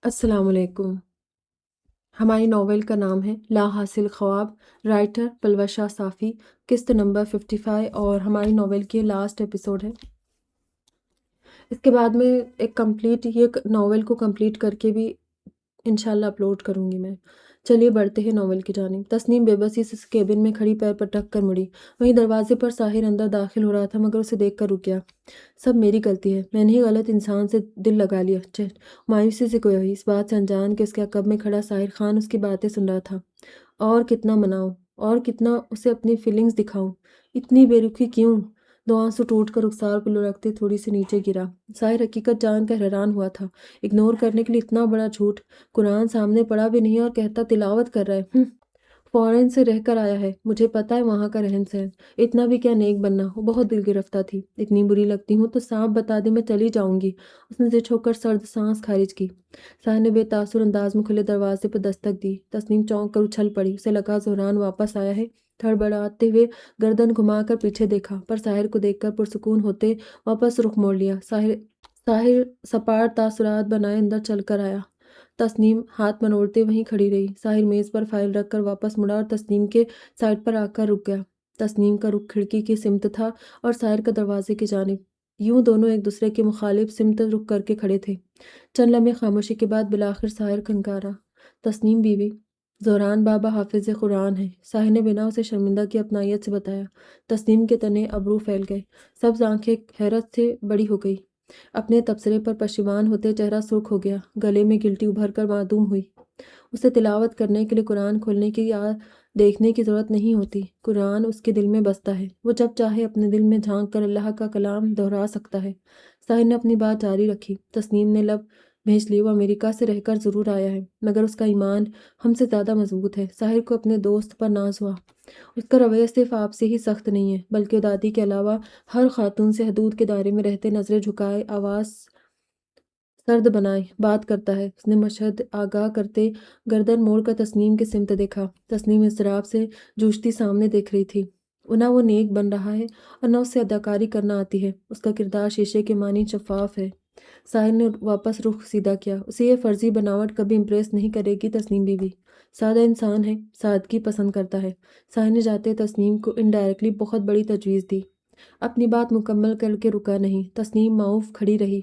السلام علیکم۔ ہماری ناول کا نام ہے لا حاصل خواب، رائٹر پلوشا صافی، قسط نمبر 55 اور ہماری ناول کی لاسٹ ایپیسوڈ ہے۔ اس کے بعد میں یہ ناول کو کمپلیٹ کر کے بھی انشاءاللہ اپلوڈ کروں گی میں۔ چلیے بڑھتے ہیں ناول کی جانب۔ تسنیم بے بسی سے کیبن میں کھڑی پیر پر ٹک کر مڑی۔ وہیں دروازے پر ساحر اندر داخل ہو رہا تھا مگر اسے دیکھ کر رک گیا۔ سب میری غلطی ہے، میں نے ہی غلط انسان سے دل لگا لیا۔ مایوسی سے کوئی اس بات سے انجان کہ اس کے عقب میں کھڑا ساحر خان اس کی باتیں سن رہا تھا۔ اور کتنا مناؤں اور کتنا اسے اپنی فیلنگز دکھاؤں، اتنی بے رخی کیوں؟ دو آنسو ٹوٹ کر رخسار کو لڑکتے تھوڑی سی نیچے گرا۔ ساحر حقیقت جان کر حیران ہوا تھا۔ اگنور کرنے کے لیے اتنا بڑا جھوٹ، قرآن سامنے پڑا بھی نہیں اور کہتا تلاوت کر رہا ہے۔ فورن سے رہ کر آیا ہے، مجھے پتا ہے وہاں کا رہن سہن۔ اتنا بھی کیا نیک بننا، وہ بہت دل گرفتہ تھی۔ اتنی بری لگتی ہوں تو صاف بتا دے، میں چلی جاؤں گی۔ اس نے زچ ہو کر سرد سانس خارج کی۔ ساحر نے بے تاثر انداز میں کھلے دروازے پر دستک دی۔ تسنیم چونک کر اچھل پڑی، اسے لگا زہران واپس آیا ہے۔ تھڑبڑاتے ہوئے گردن گھما کر پیچھے دیکھا، پر ساحر کو دیکھ کر پرسکون ہوتے واپس رخ موڑ لیا۔ ساحر سپاٹ تاثرات بنائے اندر چل کر آیا۔ تسنیم ہاتھ منوڑتے وہیں کھڑی رہی۔ ساحر میز پر فائل رکھ کر واپس مڑا اور تسنیم کے سائڈ پر آ کر رک گیا۔ تسنیم کا رخ کھڑکی کی سمت تھا اور ساحر کا دروازے کی جانب۔ یوں دونوں ایک دوسرے کے مخالف سمت رخ کر کے کھڑے تھے۔ چند لمحے خاموشی کے بعد بالآخر ساحر کھنکارا، تسنیم بیوی، زہران بابا حافظ قرآن ہے۔ ساحر نے بنا اسے شرمندہ کی اپنائیت سے بتایا۔ تسنیم کے تنے ابرو پھیل گئے، سبز آنکھیں حیرت سے بڑی ہو گئی۔ اپنے تبصرے پر پشیمان ہوتے چہرہ سرخ ہو گیا، گلے میں گلٹی ابھر کر معدوم ہوئی۔ اسے تلاوت کرنے کے لیے قرآن کھولنے کی یا دیکھنے کی ضرورت نہیں ہوتی، قرآن اس کے دل میں بستا ہے، وہ جب چاہے اپنے دل میں جھانک کر اللہ کا کلام دہرا سکتا ہے۔ ساحر نے اپنی بات جاری رکھی۔ تسنیم نے لب بھینچ لیے، وہ امریکہ سے رہ کر ضرور آیا ہے مگر اس کا ایمان ہم سے زیادہ مضبوط ہے۔ ساحر کو اپنے دوست پر ناز ہوا۔ اس کا رویہ صرف آپ سے ہی سخت نہیں ہے بلکہ دادی کے علاوہ ہر خاتون سے حدود کے دائرے میں رہتے نظریں جھکائے، آواز سرد بنائے بات کرتا ہے۔ اس نے مشہد آگاہ کرتے گردن موڑ کر تسنیم کی سمت دیکھا۔ تسنیم اضطراب سے جوجھتی سامنے دیکھ رہی تھی۔ نہ وہ نیک بن رہا ہے اور نہ اسے اداکاری کرنا آتی ہے، اس کا کردار شیشے کے مانند شفاف ہے۔ ساحر نے واپس رخ سیدھا کیا۔ اسے یہ فرضی بناوٹ کبھی امپریس نہیں کرے گی۔ تسنیم بیوی سادہ انسان ہے، سادگی پسند کرتا ہے۔ ساحر نے جاتے تسنیم کو انڈائریکٹلی بہت بڑی تجویز دی۔ اپنی بات مکمل کر کے رکا نہیں۔ تسنیم معاف کھڑی رہی۔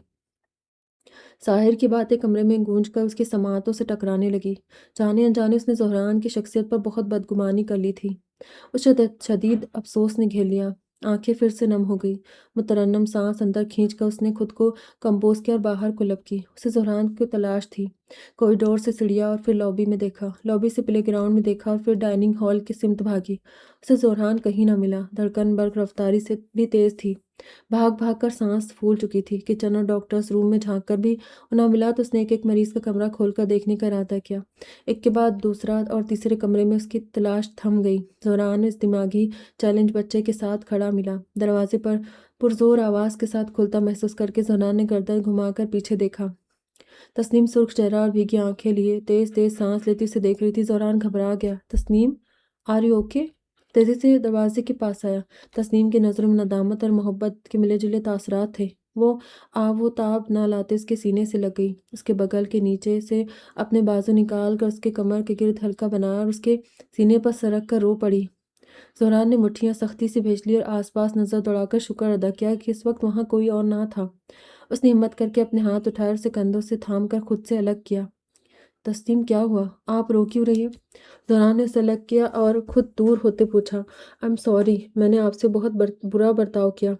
ساحر کی باتیں کمرے میں گونج کر اس کی سماعتوں سے ٹکرانے لگی۔ جانے انجانے اس نے زہران کی شخصیت پر بہت بدگمانی کر لی تھی۔ اسے شدید افسوس نے گھیر لیا۔ آنکھیں پھر سے نم ہو گئی۔ مترنم سانس اندر کھینچ کر اس نے خود کو کمپوز کیا اور باہر قلب کی۔ اسے زہران کی تلاش تھی۔ کوریڈور سے سڑھیا اور پھر لابی میں دیکھا، لابی سے پلے گراؤنڈ میں دیکھا اور پھر ڈائننگ ہال کی سمت بھاگی۔ اسے زہران کہیں نہ ملا۔ دھڑکن برق رفتاری سے بھی تیز تھی۔ بھاگ بھاگ کر سانس پھول چکی تھی۔ کچن اور ڈاکٹرز روم میں جھانک کر بھی نہ ملا تو اس نے ایک ایک مریض کا کمرہ کھول کر دیکھنے کا ارادہ کیا۔ ایک کے بعد دوسرا اور تیسرے کمرے میں اس کی تلاش تھم گئی۔ زہران اس دماغی چیلنج بچے کے ساتھ کھڑا ملا۔ دروازے پر پرزور آواز کے ساتھ کھلتا محسوس کر کے زہران نے گردن گھما کر پیچھے دیکھا۔ تسنیم سرخ چہرہ اور بھیگی آنکھیں لیے تیز تیز سانس لیتی اسے دیکھ رہی تھی۔ زہران گھبرا گیا۔ Tasneem, are you okay? تیزی سے دروازے کے پاس آیا۔ تسنیم کی نظروں میں ندامت اور محبت کے ملے جلے تاثرات تھے۔ وہ آب و تاب نہ لاتے اس کے سینے سے لگ گئی۔ اس کے بغل کے نیچے سے اپنے بازو نکال کر اس کے کمر کے گرد ہلکا بنایا اور اس کے سینے پر سرک کر رو پڑی۔ زہران نے مٹھیاں سختی سے بھینچ لی اور آس پاس نظر دوڑا کر شکر ادا کیا کہ اس وقت وہاں کوئی اور نہ تھا۔ اس نے ہمت کر کے اپنے ہاتھ اٹھائے اور اسے کندھوں سے تھام کر خود سے الگ کیا۔ تسنیم، کیا ہوا؟ آپ رو کیوں رہی ہیں؟ زہران نے اسے الگ کیا اور خود دور ہوتے پوچھا، آئی ایم سوری، میں نے آپ سے بہت برا برتاؤ کیا۔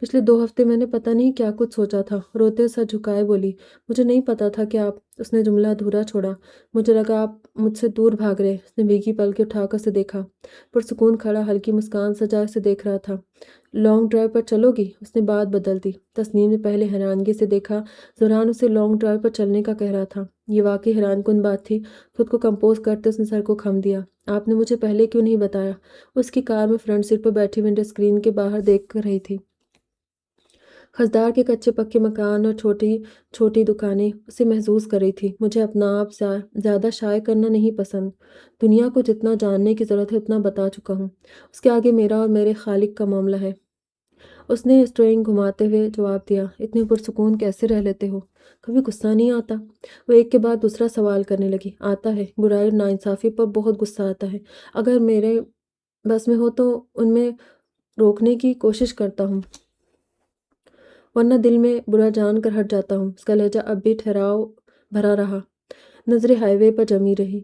پچھلے 2 ہفتے میں نے پتہ نہیں کیا کچھ سوچا تھا۔ روتے سر جھکائے بولی، مجھے نہیں پتا تھا کہ آپ… اس نے جملہ ادھورا چھوڑا۔ مجھے لگا آپ مجھ سے دور بھاگ رہے۔ اس نے بھیگی پلکیں اٹھا کر اسے دیکھا۔ پرسکون کھڑا، ہلکی مسکان سجائے اسے دیکھ رہا تھا۔ لانگ ڈرائیو پر چلو گی؟ اس نے بات بدل دی۔ تسنیم نے پہلے حیرانگی سے دیکھا۔ زہران اسے لانگ ڈرائیو پر چلنے کا کہہ رہا تھا۔ یہ واقعی حیران کن بات تھی۔ خود کو کمپوز کرتے اس نے سر کو خم دیا۔ آپ نے مجھے پہلے کیوں نہیں بتایا؟ اس کی کار میں فرنٹ سیٹ پر بیٹھی ونڈو اسکرین کے باہر دیکھ رہی تھی۔ خضدار کے کچے پکے مکان اور چھوٹی چھوٹی دکانیں اسے محظوظ کر رہی تھی۔ مجھے اپنا آپ زیادہ شائع کرنا نہیں پسند۔ دنیا کو جتنا جاننے کی ضرورت ہے اتنا بتا چکا ہوں۔ اس کے آگے میرا اور میرے خالق کا معاملہ ہے۔ اس نے اسٹرینگ گھماتے ہوئے جواب دیا، اتنے پرسکون کیسے رہ لیتے ہو؟ کبھی غصہ نہیں آتا؟ وہ ایک کے بعد دوسرا سوال کرنے لگی۔ آتا ہے، برائی اور ناانصافی پر بہت غصہ آتا ہے۔ اگر میرے بس میں ہو تو ان میں روکنے کی کوشش کرتا ہوں، ورنہ دل میں برا جان کر ہٹ جاتا ہوں۔ اس کا لہجہ اب بھی ٹھہراؤ بھرا رہا۔ نظریں ہائی وے پر جمی رہی۔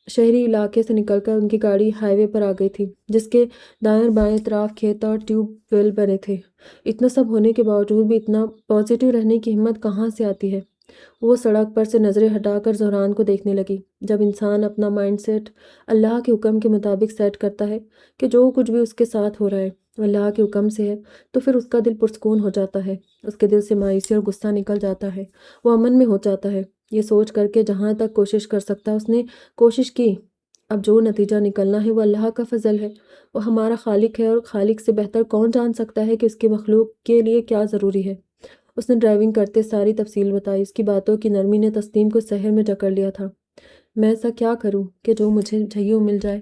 شہری علاقے سے نکل کر ان کی گاڑی ہائی وے پر آ گئی تھی، جس کے دائیں اور بائیں طرف کھیت اور ٹیوب ویل بنے تھے۔ اتنا سب ہونے کے باوجود بھی اتنا پازیٹیو رہنے کی ہمت کہاں سے آتی ہے؟ وہ سڑک پر سے نظریں ہٹا کر زہران کو دیکھنے لگی۔ جب انسان اپنا مائنڈ سیٹ اللہ کے حکم کے مطابق سیٹ کرتا ہے کہ جو کچھ بھی اس کے ساتھ ہو رہا ہے وہ اللہ کے حکم سے ہے، تو پھر اس کا دل پرسکون ہو جاتا ہے۔ اس کے دل سے مایوسی اور غصہ نکل جاتا ہے، وہ امن میں ہو جاتا ہے۔ یہ سوچ کر کے جہاں تک کوشش کر سکتا اس نے کوشش کی۔ اب جو نتیجہ نکلنا ہے وہ اللہ کا فضل ہے۔ وہ ہمارا خالق ہے، اور خالق سے بہتر کون جان سکتا ہے کہ اس کی مخلوق کے لیے کیا ضروری ہے۔ اس نے ڈرائیونگ کرتے ساری تفصیل بتائی۔ اس کی باتوں کی نرمی نے تسنیم کو سحر میں جکڑ لیا تھا۔ میں ایسا کیا کروں کہ جو مجھے چاہیے مل جائے؟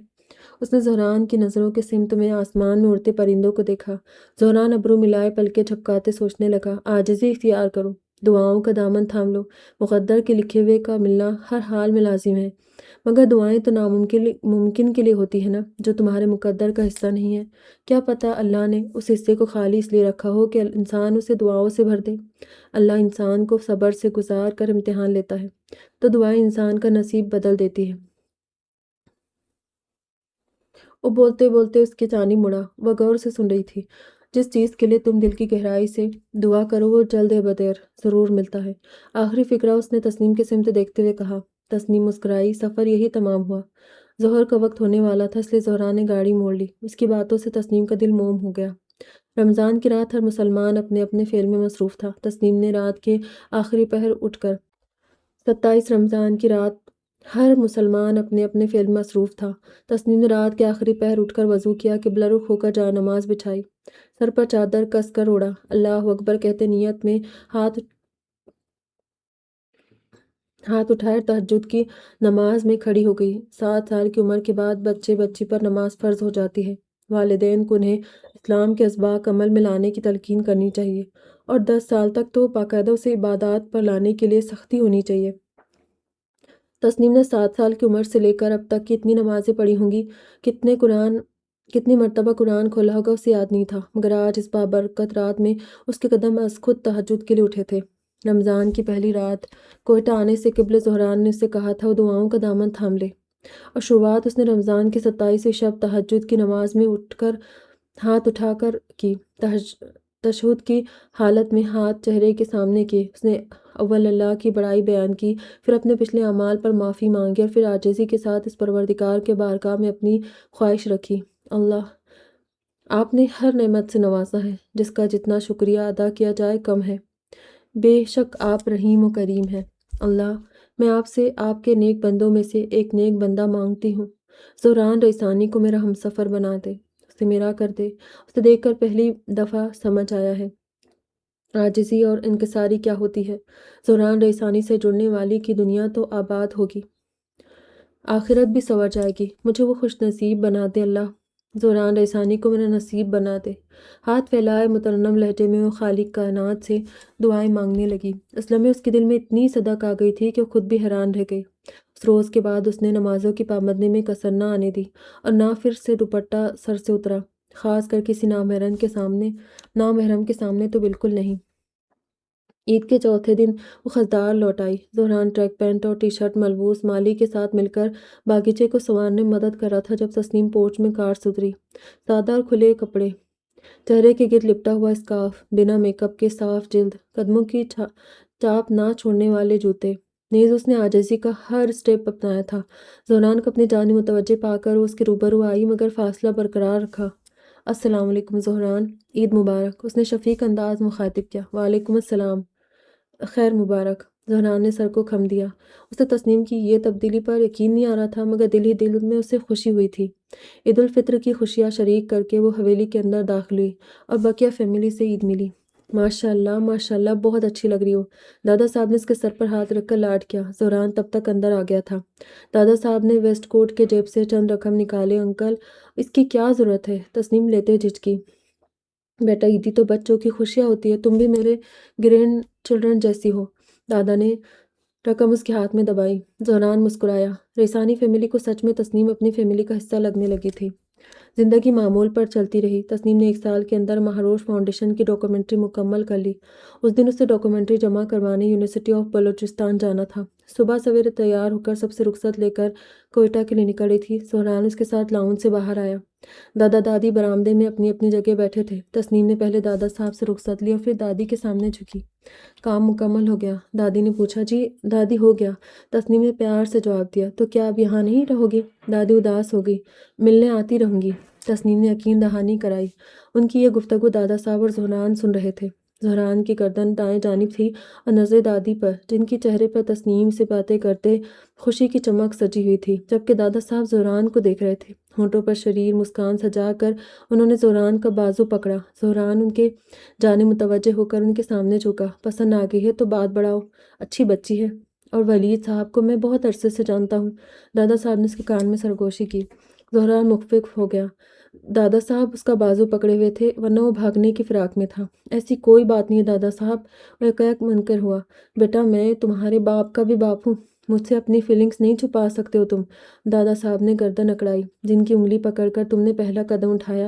اس نے زہران کی نظروں کے سمت میں آسمان میں اڑتے پرندوں کو دیکھا۔ زہران ابرو ملائے پلکیں جھپکاتے سوچنے لگا، عاجزی اختیار کرو، دعاؤں کا دامن تھام لو۔ مقدر کے لکھے ہوئے کا ملنا ہر حال میں لازم ہے، مگر دعائیں تو ممکن کے لیے ہوتی ہیں نا، جو تمہارے مقدر کا حصہ نہیں ہے۔ کیا پتہ اللہ نے اس حصے کو خالی اس لیے رکھا ہو کہ انسان اسے دعاؤں سے بھر دے۔ اللہ انسان کو صبر سے گزار کر امتحان لیتا ہے، تو دعائیں انسان کا نصیب بدل دیتی ہے۔ وہ بولتے بولتے اس کی جانب مڑا۔ وہ غور سے سن رہی تھی۔ جس چیز کے لیے تم دل کی گہرائی سے دعا کرو وہ جلد بدیر ضرور ملتا ہے۔ آخری فقرہ اس نے تسنیم کے سمت دیکھتے ہوئے کہا۔ تسنیم مسکرائی۔ سفر یہی تمام ہوا۔ ظہر کا وقت ہونے والا تھا، اس لیے زہران نے گاڑی موڑ لی۔ اس کی باتوں سے تسنیم کا دل موم ہو گیا۔ رمضان کی رات ہر مسلمان اپنے اپنے فعل میں مصروف تھا۔ تسنیم نے رات کے آخری پہر اٹھ کر 27 رمضان کی رات ہر مسلمان اپنے اپنے فعل میں مصروف تھا۔ تسنیم نے رات کے آخری پہر اٹھ کر وضو کیا، قبلہ رخ ہو کر جائے نماز بچھائی، سر پر چادر کس کر اوڑھا، اللہ اکبر کہتے نیت میں ہاتھ اٹھائے تہجد کی نماز میں کھڑی ہو گئی۔ 7 سال کی عمر کے بعد بچے بچی پر نماز فرض ہو جاتی ہے۔ والدین کو انہیں اسلام کے اسباق عمل میں لانے کی تلقین کرنی چاہیے، اور 10 سال تک تو باقاعدہ اسے عبادات پر لانے کے لیے سختی ہونی چاہیے۔ تسنیم نے 7 سال کی عمر سے لے کر اب تک کتنی نمازیں پڑھی ہوں گی، کتنی مرتبہ قرآن کھولا ہوگا، اسے یاد نہیں تھا، مگر آج اس بابرکت رات میں اس کے قدم از خود تہجد کے لیے اٹھے تھے۔ رمضان کی پہلی رات کوئٹہ آنے سے قبل زہران نے اسے کہا تھا وہ دعاؤں کا دامن تھام لے، اور شروعات اس نے رمضان کی 27ویں شب تہجد کی نماز میں اٹھ کر ہاتھ اٹھا کر کی۔ تشہد کی حالت میں ہاتھ چہرے کے سامنے کیے، اس نے اول اللہ کی بڑائی بیان کی، پھر اپنے پچھلے اعمال پر معافی مانگی، اور پھر عاجزی کے ساتھ اس پروردگار کے بارگاہ میں اپنی خواہش رکھی، اللہ آپ نے ہر نعمت سے نوازا ہے، جس کا جتنا شکریہ ادا کیا جائے کم ہے۔ بے شک آپ رحیم و کریم ہیں۔ اللہ میں آپ سے آپ کے نیک بندوں میں سے ایک نیک بندہ مانگتی ہوں، زہران ریسانی کو میرا ہمسفر بنا دے، اسے میرا کر دے۔ اسے دیکھ کر پہلی دفعہ سمجھ آیا ہے عاجزی اور انکساری کیا ہوتی ہے۔ زہران ریسانی سے جڑنے والی کی دنیا تو آباد ہوگی، آخرت بھی سنور جائے گی۔ مجھے وہ خوش نصیب بنا دے اللہ، زہران ریسانی کو میرا نصیب بنا دے۔ ہاتھ پھیلائے مترنم لہجے میں وہ خالق کائنات سے دعائیں مانگنے لگی۔ اس لمحے اس کے دل میں اتنی صدق آ گئی تھی کہ وہ خود بھی حیران رہ گئی۔ اس روز کے بعد اس نے نمازوں کی پابندی میں کسر نہ آنے دی، اور نہ پھر سے دوپٹہ سر سے اترا، خاص کر کسی نامحرم کے سامنے تو بالکل نہیں۔ عید کے چوتھے دن وہ خضدار لوٹ آئی۔ زہران ٹریک پینٹ اور ٹی شرٹ ملبوس مالی کے ساتھ مل کر باغیچے کو سنوارنے میں مدد کر رہا تھا جب تسنیم پورچ میں کار سے اتری۔ سادہ اور کھلے کپڑے، چہرے کے گرد لپٹا ہوا اسکارف، بنا میک اپ کے صاف جلد، قدموں کی چاپ نہ چھوڑنے والے جوتے، نیز اس نے عاجزی کا ہر اسٹیپ اپنایا تھا۔ زہران کو اپنی جانب متوجہ پا کر وہ اس کے روبرو آئی، مگر فاصلہ برقرار رکھا۔ السلام علیکم زہران، عید مبارک، اس نے شفیق انداز مخاطب کیا۔ وعلیکم السلام، خیر مبارک۔ زہران نے سر کو خم دیا۔ اسے تسنیم کی یہ تبدیلی پر یقین نہیں آ رہا تھا، مگر دل ہی دل میں اسے خوشی ہوئی تھی۔ عید الفطر کی خوشیاں شریک کر کے وہ حویلی کے اندر داخل ہوئی، اور بقیہ فیملی سے عید ملی۔ ماشاءاللہ ماشاءاللہ، بہت اچھی لگ رہی ہو۔ دادا صاحب نے اس کے سر پر ہاتھ رکھ کر لاڈ کیا۔ زہران تب تک اندر آ گیا تھا۔ دادا صاحب نے ویسٹ کوٹ کے جیب سے چند رقم نکالے۔ انکل، اس کی کیا ضرورت ہے؟ تسنیم لیتے جھجکی۔ بیٹا عیدی تو بچوں کی خوشیاں ہوتی ہے، تم بھی میرے گرینڈ چلڈرن جیسی ہو۔ دادا نے رقم اس کے ہاتھ میں دبائی۔ زہران مسکرایا۔ ریسانی فیملی کو سچ میں تسنیم اپنی فیملی کا حصہ لگنے لگی تھی۔ زندگی معمول پر چلتی رہی۔ تسنیم نے 1 سال کے اندر مہاروش فاؤنڈیشن کی ڈاکومنٹری مکمل کر لی۔ اس دن اسے ڈاکومنٹری جمع کروانے یونیورسٹی آف بلوچستان جانا تھا۔ صبح سویرے تیار ہو کر سب سے رخصت لے کر کوئٹہ کے لیے نکلی تھی۔ زہران اس کے ساتھ لاؤنج سے باہر آیا۔ دادا دادی برآمدے میں اپنی اپنی جگہ بیٹھے تھے۔ تسنیم نے پہلے دادا صاحب سے رخصت لی اور پھر دادی کے سامنے جھکی۔ کام مکمل ہو گیا؟ دادی نے پوچھا۔ جی دادی، ہو گیا، تسنیم نے پیار سے جواب دیا۔ تو کیا اب یہاں نہیں رہو گی؟ دادی اداس ہو گئی۔ ملنے آتی رہوں گی، تسنیم نے یقین دہانی کرائی۔ ان کی یہ گفتگو دادا صاحب اور زہران سن رہے تھے۔ زہران کی گردن دائیں جانب تھی اور نظریں دادی پر، جن کی چہرے پر تسنیم سے باتیں کرتے خوشی کی چمک سجی ہوئی تھی، جبکہ دادا صاحب زہران کو دیکھ رہے تھے۔ ہونٹوں پر شریر مسکان سجا کر انہوں نے زہران کا بازو پکڑا۔ زہران ان کے جانب متوجہ ہو کر ان کے سامنے جھکا۔ پسند آ گئی ہے تو بات بڑھاؤ، اچھی بچی ہے، اور ولید صاحب کو میں بہت عرصے سے جانتا ہوں۔ دادا صاحب نے اس کے کان میں سرگوشی کی۔ زہران مخفف ہو گیا۔ دادا صاحب اس کا بازو پکڑے ہوئے تھے، ورنہ وہ بھاگنے کی فراق میں تھا۔ ایسی کوئی بات نہیں ہے دادا صاحب، وہ یک منکر ہوا۔ بیٹا میں تمہارے باپ کا بھی باپ ہوں، مجھ سے اپنی فیلنگز نہیں چھپا سکتے ہو تم۔ دادا صاحب نے گردن اکڑائی۔ جن کی انگلی پکڑ کر تم نے پہلا قدم اٹھایا،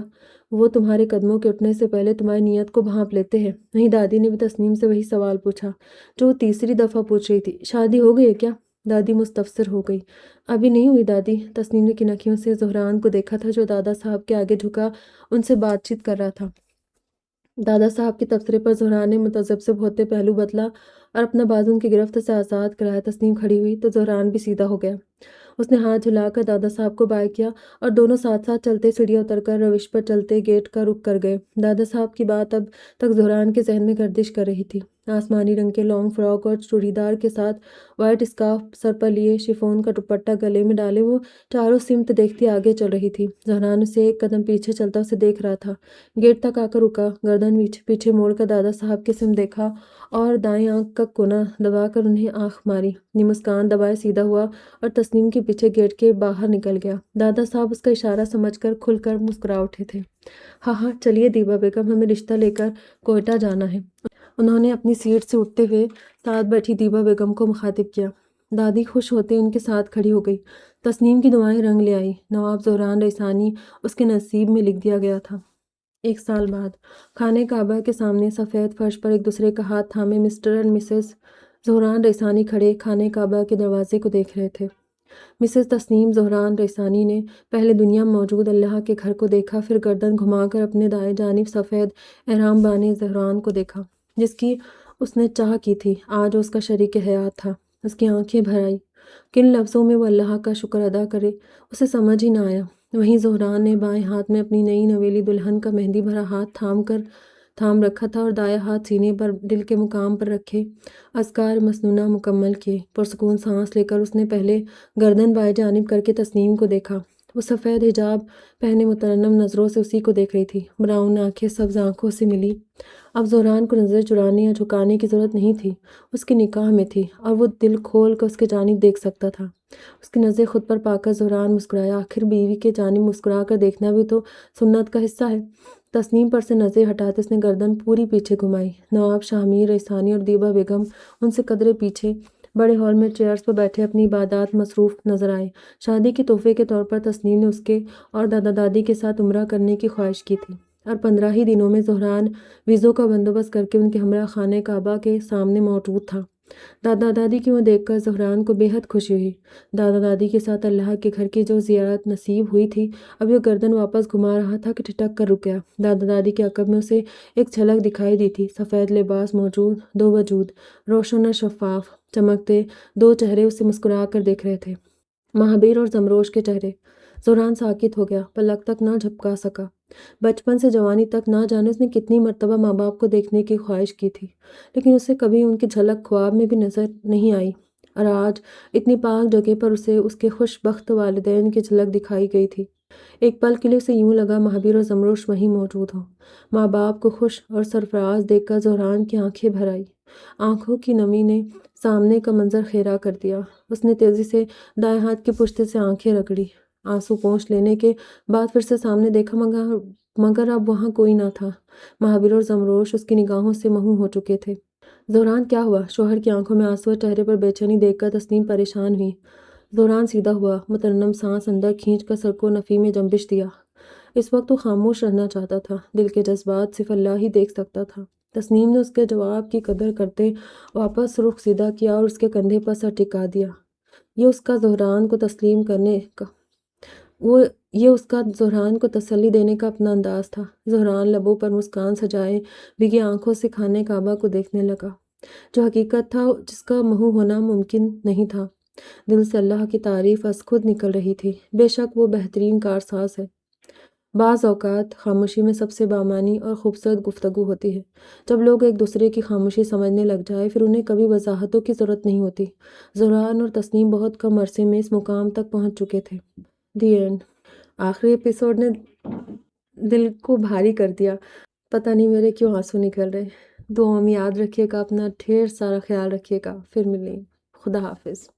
وہ تمہارے قدموں کے اٹھنے سے پہلے تمہاری نیت کو بھانپ لیتے ہیں۔ نہیں، دادی نے بھی تسنیم سے وہی سوال پوچھا جو وہ تیسری دفعہ پوچھ رہی تھی۔ شادی ہو گئی ہے کیا؟ دادی مستفسر ہو گئی۔ ابھی نہیں ہوئی دادی۔ تسنیم نے کنکھیوں سے زہران کو دیکھا تھا جو دادا صاحب کے آگے جھکا ان سے بات چیت کر رہا تھا۔ دادا صاحب کے تبصرے پر زہران نے متذبذب ہوتے پہلو بدلا اور اپنا بازو ان کی گرفت سے آزاد کرایا۔ تسنیم کھڑی ہوئی تو زہران بھی سیدھا ہو گیا۔ اس نے ہاتھ جھلا کر دادا صاحب کو بائے کیا اور دونوں ساتھ ساتھ چلتے سیڑھیاں اتر کر روش پر چلتے گیٹ کا رخ کر گئے۔ دادا صاحب کی بات اب تک زہران کے ذہن میں گردش کر رہی تھی۔ آسمانی رنگ کے لانگ فراک اور چوڑی دار کے ساتھ وائٹ اسکارف سر پر لیے، شفون کا دوپٹہ گلے میں ڈالے وہ چاروں سمت دیکھتی آگے چل رہی تھی۔ زہران اسے 1 قدم پیچھے چلتا اسے دیکھ رہا تھا۔ گیٹ تک آ کر رکا، گردن پیچھے موڑ کر دادا صاحب کی سمت دیکھا اور دائیں آنکھ کا کونا دبا کر انہیں آنکھ ماری۔ مسکان دبائے سیدھا ہوا اور تسنیم کے پیچھے گیٹ کے باہر نکل گیا۔ دادا صاحب اس کا اشارہ سمجھ کر کھل کر مسکرا اٹھے تھے۔ ہاں ہاں چلیے دیبا بیگم، ہمیں رشتہ لے کر کوئٹہ جانا ہے۔ انہوں نے اپنی سیٹ سے اٹھتے ہوئے ساتھ بیٹھی دیبا بیگم کو مخاطب کیا۔ دادی خوش ہوتے ان کے ساتھ کھڑی ہو گئی۔ تسنیم کی دعائیں رنگ لے آئی۔ نواب زہران ریسانی اس کے نصیب میں لکھ دیا گیا تھا۔ 1 سال بعد خانہ کعبہ کے سامنے سفید فرش پر ایک دوسرے کا ہاتھ تھامے مسٹر اور مسز زہران ریسانی کھڑے خانہ کعبہ کے دروازے کو دیکھ رہے تھے۔ مسز تسنیم زہران ریسانی نے پہلے دنیا میں موجود اللہ کے گھر کو دیکھا، پھر گردن گھما کر اپنے دائیں جانب سفید احرام بانے زہران کو دیکھا، جس کی اس نے چاہ کی تھی۔ آج وہ اس کا شریک حیات تھا۔ اس کی آنکھیں بھر آئیں۔ کن لفظوں میں وہ اللہ کا شکر ادا کرے، اسے سمجھ ہی نہ آیا۔ وہیں زہران نے بائیں ہاتھ میں اپنی نئی نویلی دلہن کا مہندی بھرا ہاتھ تھام رکھا تھا اور دایاں ہاتھ سینے پر دل کے مقام پر رکھے اذکار مسنونہ مکمل کیے۔ پرسکون سانس لے کر اس نے پہلے گردن بائیں جانب کر کے تسنیم کو دیکھا۔ وہ سفید حجاب پہنے مترنم نظروں سے اسی کو دیکھ رہی تھی۔ براؤن آنکھیں سبز آنکھوں سے ملی۔ اب زہران کو نظر چرانے یا جھکانے کی ضرورت نہیں تھی، اس کی نگاہ میں تھی اور وہ دل کھول کر اس کے جانب دیکھ سکتا تھا۔ اس کی نظریں خود پر پا کر زہران مسکرایا۔ آخر بیوی کے جانب مسکرا کر دیکھنا بھی تو سنت کا حصہ ہے۔ تسنیم پر سے نظریں ہٹاتے اس نے گردن پوری پیچھے گھمائی۔ نواب شاہ ریسانی اور دیبا بیگم ان سے قدرے پیچھے بڑے ہال میں چیئرز پر بیٹھے اپنی عبادات مصروف نظر آئے۔ شادی کے تحفے کے طور پر تسنیم نے اس کے اور دادا دادی کے ساتھ عمرہ کرنے کی خواہش کی تھی، اور 15 ہی دنوں میں زہران ویزوں کا بندوبست کر کے ان کے ہمراہ خانہ کعبہ کے سامنے موجود تھا۔ دادا دادی کی وہ دیکھ کر زہران کو بے حد خوشی ہوئی۔ دادا دادی کے ساتھ اللہ کے گھر کی جو زیارت نصیب ہوئی تھی، اب وہ گردن واپس گھما رہا تھا کہ ٹھٹک کر رک گیا۔ دادا دادی کے عقب میں اسے ایک جھلک دکھائی دی تھی۔ سفید لباس موجود 2 وجود، روشن اور شفاف، چمکتے 2 چہرے اسے مسکرا کر دیکھ رہے تھے، مہابیر اور زمروش کے چہرے۔ زہران ساکت ہو گیا، پلک تک نہ جھپکا سکا۔ بچپن سے جوانی تک نہ جانے اس نے کتنی مرتبہ ماں باپ کو دیکھنے کی خواہش کی تھی، لیکن اسے کبھی ان کی جھلک خواب میں بھی نظر نہیں آئی، اور آج اتنی پاک جگہ پر اسے اس کے خوش بخت والدین کی جھلک دکھائی گئی تھی۔ ایک پل کے لیے اسے یوں لگا مہابیر اور زمروش وہیں موجود ہوں۔ ماں باپ کو خوش اور سرفراز دیکھ کر زہران کی آنکھیں بھر آئیں۔ آنکھوں کی نمی نے سامنے کا منظر خیرہ کر دیا۔ اس نے تیزی سے دائیں ہاتھ کی پشت سے آنکھیں رگڑی۔ آنسو پونچھ لینے کے بعد پھر سے سامنے دیکھا، مگر مگر اب وہاں کوئی نہ تھا۔ مہابیر اور زمروش اس کی نگاہوں سے محو ہو چکے تھے۔ زہران کیا ہوا؟ شوہر کی آنکھوں میں آنسو اور چہرے پر بے چینی دیکھ کر تسنیم پریشان ہوئی۔ زہران سیدھا ہوا، مترنم سانس اندر کھینچ کر سر کو نفی میں جنبش دیا۔ اس وقت وہ خاموش رہنا چاہتا تھا، دل کے جذبات صرف اللہ ہی دیکھ سکتا تھا۔ تسنیم نے اس کے جواب کی قدر کرتے واپس رخ سیدھا کیا اور اس کے کندھے پر سر ٹکا دیا۔ یہ اس کا زہران کو تسلی دینے کا اپنا انداز تھا۔ زہران لبوں پر مسکان سجائے بھیگی آنکھوں سے خانہ کعبہ کو دیکھنے لگا، جو حقیقت تھا جس کا محو ہونا ممکن نہیں تھا۔ دل سے اللہ کی تعریف از خود نکل رہی تھی۔ بے شک وہ بہترین کارساز ہے۔ بعض اوقات خاموشی میں سب سے بامعنی اور خوبصورت گفتگو ہوتی ہے۔ جب لوگ ایک دوسرے کی خاموشی سمجھنے لگ جائے پھر انہیں کبھی وضاحتوں کی ضرورت نہیں ہوتی۔ زہران اور تسنیم بہت کم عرصے میں اس مقام تک پہنچ چکے تھے۔ The end. آخری ایپیسوڈ نے دل کو بھاری کر دیا۔ پتہ نہیں میرے کیوں آنسو نکل رہے۔ دعاؤں میں یاد رکھیے گا، اپنا ڈھیر سارا خیال رکھیے گا۔ پھر ملیں۔ خدا حافظ۔